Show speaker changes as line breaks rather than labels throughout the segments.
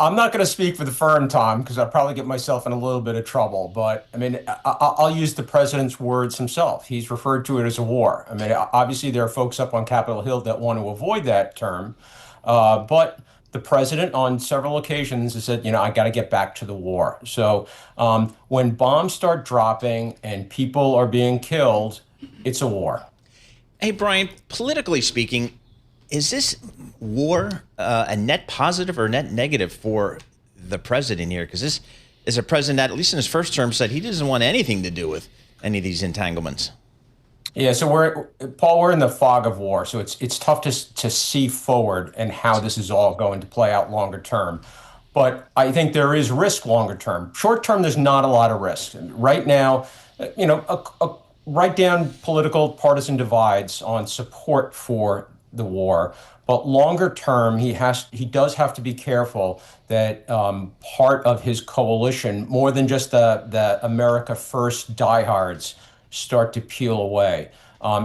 I'm not going to speak for the firm, Tom, because I'll probably get myself in a little bit of trouble. But I mean, I'll use the president's words himself. He's referred to it as a war. I mean, obviously, there are folks up on Capitol Hill that want to avoid that term. But the president, on several occasions, has said, I got to get back to the war. So when bombs start dropping and people are being killed, it's a war.
Hey, Brian, politically speaking, is this war a net positive or net negative for the president here? Because this is a president that, at least in his first term, said he doesn't want anything to do with any of these entanglements.
Yeah, so we're in the fog of war, so it's tough to see forward and how this is all going to play out longer term. But I think there is risk longer term. Short term, there's not a lot of risk. Right now, write down political partisan divides on support for the war. But longer term, he does have to be careful that part of his coalition, more than just the America First diehards, start to peel away.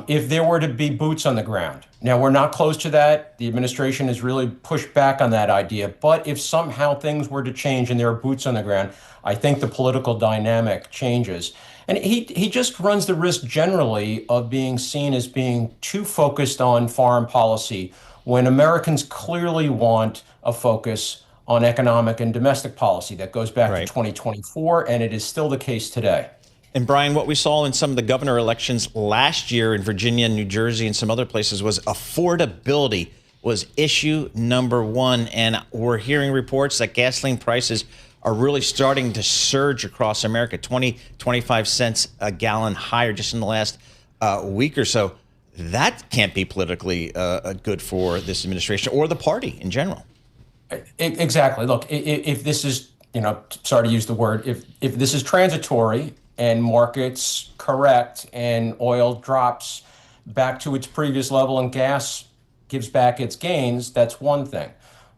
If there were to be boots on the ground, now we're not close to that. The administration has really pushed back on that idea. But if somehow things were to change and there are boots on the ground, I think the political dynamic changes. And he just runs the risk generally of being seen as being too focused on foreign policy when Americans clearly want a focus on economic and domestic policy that goes back to 2024, and it is still the case today.
And Brian, what we saw in some of the governor elections last year in Virginia, New Jersey, and some other places was affordability was issue number one. And we're hearing reports that gasoline prices are really starting to surge across America, 25 cents a gallon higher just in the last week or so. That can't be politically good for this administration or the party in general.
Exactly. Look, if this is, sorry to use the word, if this is transitory and markets correct and oil drops back to its previous level and gas gives back its gains, that's one thing.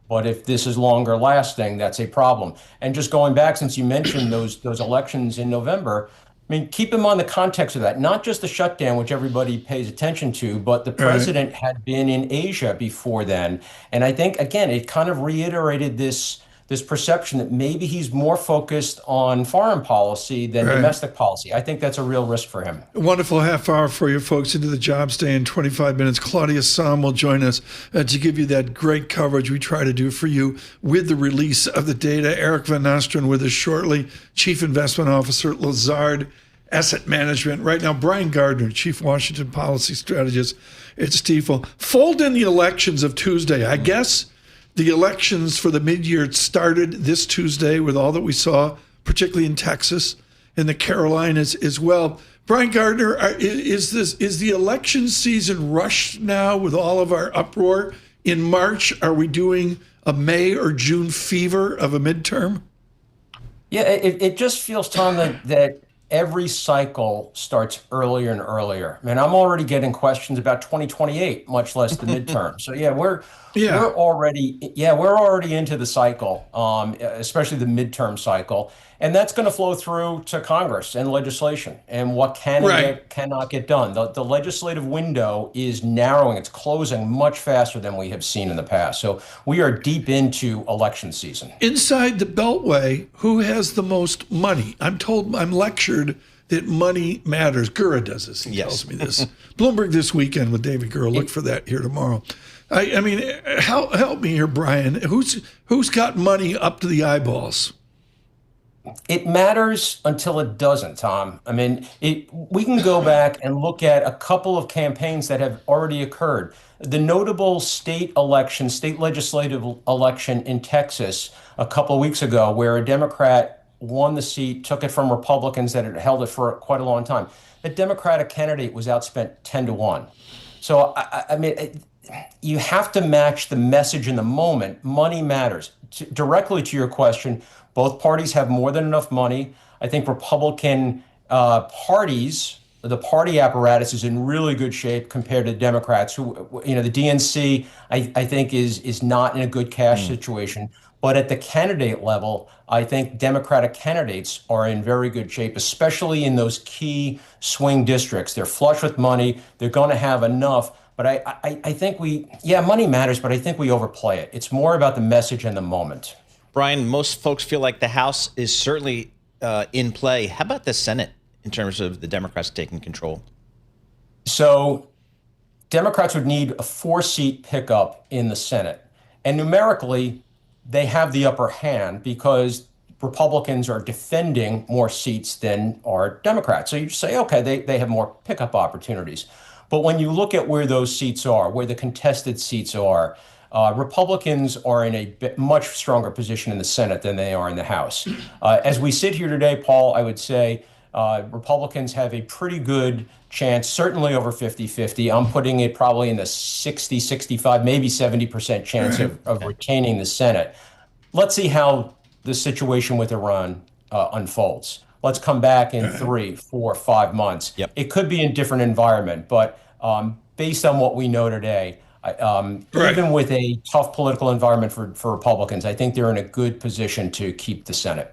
But if this is longer lasting, that's a problem. And just going back, since you mentioned those elections in November, I mean, keep in mind the context of that, not just the shutdown, which everybody pays attention to, but the president had been in Asia before then. And I think, again, it kind of reiterated this perception that maybe he's more focused on foreign policy than domestic policy. I think that's a real risk for him.
A wonderful half hour for you folks into the jobs day in 25 minutes. Claudia Sahm will join us to give you that great coverage we try to do for you with the release of the data. Eric Van Nostrand with us shortly, Chief Investment Officer, Lazard Asset Management. Right now, Brian Gardner, Chief Washington Policy Strategist at Stifel. Fold in the elections of Tuesday. I guess the elections for the mid-year started this Tuesday with all that we saw, particularly in Texas and the Carolinas as well. Brian Gardner, is the election season rushed now with all of our uproar? In March, are we doing a May or June fever of a midterm?
Yeah, it just feels, Tom, that every cycle starts earlier and earlier. Man, I'm already getting questions about 2028, much less the midterm. So we're already into the cycle, especially the midterm cycle, and that's going to flow through to Congress and legislation and what cannot get done. The legislative window is narrowing; it's closing much faster than we have seen in the past. So we are deep into election season.
Inside the Beltway, who has the most money? I'm lectured that money matters. Gura does this. He tells me this. Bloomberg This Weekend with David Gura. Look for that here tomorrow. I mean, help me here, Brian. Who's got money up to the eyeballs?
It matters until it doesn't, Tom. I mean, we can go back and look at a couple of campaigns that have already occurred. The notable state legislative election in Texas a couple of weeks ago, where a Democrat won the seat, took it from Republicans that had held it for quite a long time. The Democratic candidate was outspent 10-1. So, I mean, you have to match the message in the moment. Money matters. Directly to your question, both parties have more than enough money. I think Republican parties, the party apparatus is in really good shape compared to Democrats who, the DNC, I think is not in a good cash situation. But at the candidate level, I think Democratic candidates are in very good shape, especially in those key swing districts. They're flush with money. They're going to have enough. But I think money matters, but I think we overplay it. It's more about the message and the moment.
Brian, most folks feel like the House is certainly in play. How about the Senate in terms of the Democrats taking control?
So Democrats would need a 4-seat pickup in the Senate. And numerically, they have the upper hand because Republicans are defending more seats than are Democrats. So you say, okay, they have more pickup opportunities. But when you look at where those seats are, where the contested seats are, Republicans are in a much stronger position in the Senate than they are in the House. As we sit here today, Paul, I would say Republicans have a pretty good chance, certainly over 50-50. I'm putting it probably in the 60, 65, maybe 70% chance of retaining the Senate. Let's see how the situation with Iran unfolds. Let's come back in 3, 4, 5 months.
Yep.
It could be a different environment, but based on what we know today, even with a tough political environment for Republicans, I think they're in a good position to keep the Senate.